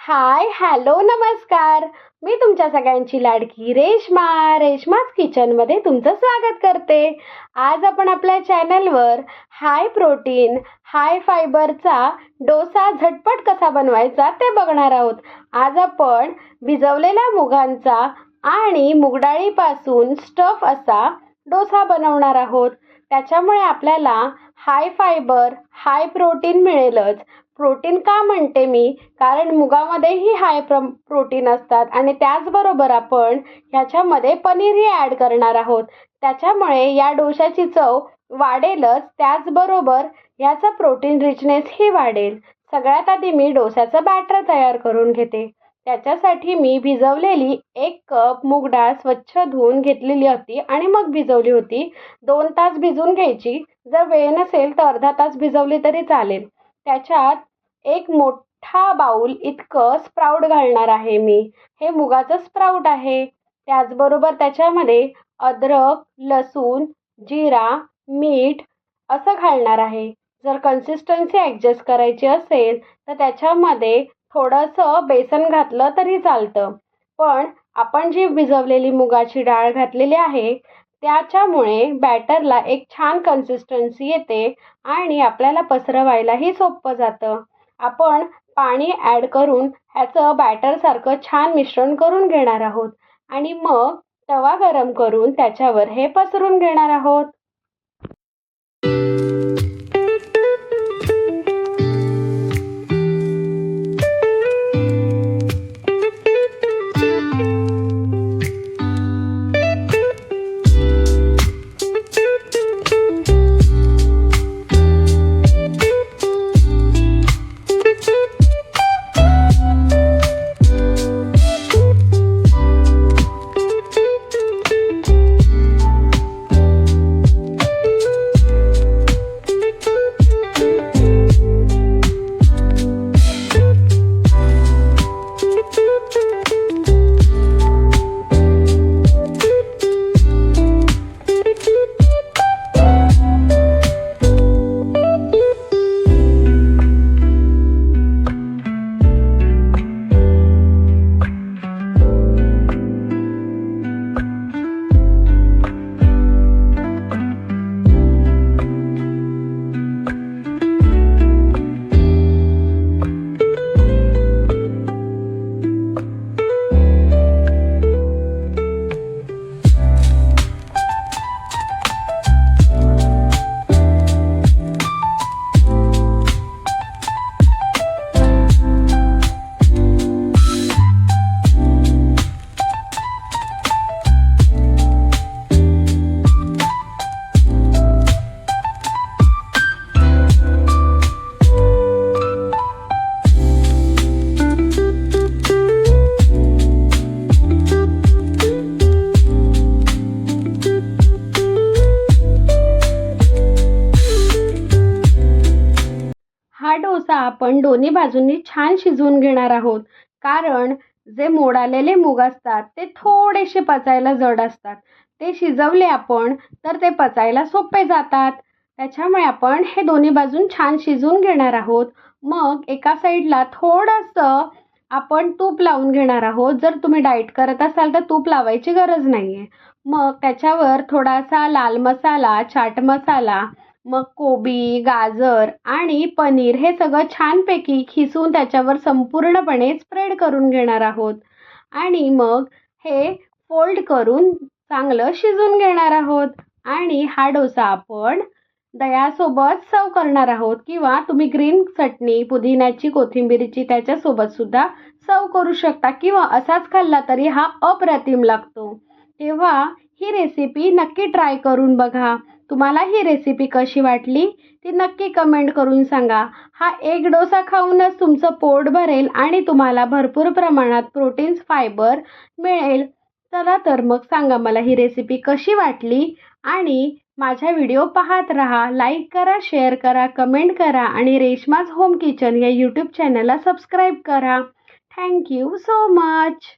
Hi hello नमस्कार. मी तुमच्या सगळ्यांची लाडकी रेश्माच किचनमध्ये तुमचं स्वागत करते. आज आपण आपल्या चॅनलवर हाय प्रोटीन हाय फायबरचा डोसा झटपट कसा बनवायचा ते बघणार आहोत. आज आपण भिजवलेल्या मुगांचा आणि मुगडाळीपासून स्टफ असा डोसा बनवणार आहोत. त्याच्यामुळे आपल्याला हाय फायबर हाय प्रोटीन मिळेलच. प्रोटीन का म्हणते मी, कारण मुगामध्येही हाय प्रोटीन असतात आणि त्याचबरोबर आपण ह्याच्यामध्ये पनीरही ॲड करणार आहोत. त्याच्यामुळे या डोशाची चव वाढेलच, त्याचबरोबर ह्याचा प्रोटीन रिचनेसही वाढेल. सगळ्यात आधी मी डोशाचं बॅटर तयार करून घेते. त्याच्यासाठी मी भिजवलेली 1 कप मूग डाळ स्वच्छ धुवून घेतलेली होती आणि मग भिजवली होती. 2 तास भिजवून घ्यायची. जर वेळ नसेल तर अर्धा तास भिजवली तरी चालेल. त्याच्यात 1 मोठा बाउल इतकं स्प्राऊट घालणार आहे मी. हे मुगाचं स्प्राऊट आहे. त्याचबरोबर त्याच्यामध्ये अद्रक, लसूण, जिरा, मीठ असं घालणार आहे. जर कन्सिस्टन्सी ॲडजस्ट करायची असेल तर त्याच्यामध्ये थोडंसं बेसन घातलं तरी चालतं. पण आपण जी भिजवलेली मुगाची डाळ घातलेली आहे त्याच्यामुळे बॅटरला एक छान कन्सिस्टन्सी येते आणि आपल्याला पसरवायलाही सोपं जातं. आपण पाणी ॲड करून ह्याचं बॅटरसारखं छान मिश्रण करून घेणार आहोत आणि मग तवा गरम करून त्याच्यावर हे पसरून घेणार आहोत. हा डोसा आपण दोन्ही बाजूंनी छान शिजवून घेणार आहोत. कारण जे मोडालेले मूग असतात ते थोडेसे पचायला जड असतात. ते शिजवले आपण तर ते पचायला सोपे जातात. त्याच्यामुळे आपण हे दोन्ही बाजून छान शिजवून घेणार आहोत. मग एका साईडला थोडंसं आपण तूप लावून घेणार आहोत. जर तुम्ही डाएट करत असाल तर तूप लावायची गरज नाही आहे. मग त्याच्यावर थोडासा लाल मसाला, चाट मसाला, मग कोबी, गाजर आणि पनीर हे सगळं छानपैकी खिसून त्याच्यावर संपूर्णपणे स्प्रेड करून घेणार आहोत आणि मग हे फोल्ड करून चांगलं शिजवून घेणार आहोत. आणि हा डोसा आपण दह्यासोबत सर्व करणार आहोत किंवा तुम्ही ग्रीन चटणी, पुदिन्याची, कोथिंबीरची त्याच्यासोबत सुद्धा सर्व करू शकता किंवा असाच खाल्ला तरी हा अप्रतिम लागतो. तेव्हा ही रेसिपी नक्की ट्राय करून बघा. तुम्हाला ही रेसिपी कशी वाटली ती नक्की कमेंट करून सांगा. हा एक डोसा खाऊनच तुमचं पोट भरेल आणि तुम्हाला भरपूर प्रमाणात प्रोटीन्स, फायबर मिळेल. चला तर मग सांगा मला ही रेसिपी कशी वाटली आणि माझा व्हिडिओ पाहत राहा. लाईक करा, शेअर करा, कमेंट करा आणि रेश्माज होम किचन या यूट्यूब चॅनलला सबस्क्राईब करा. Thank you so much.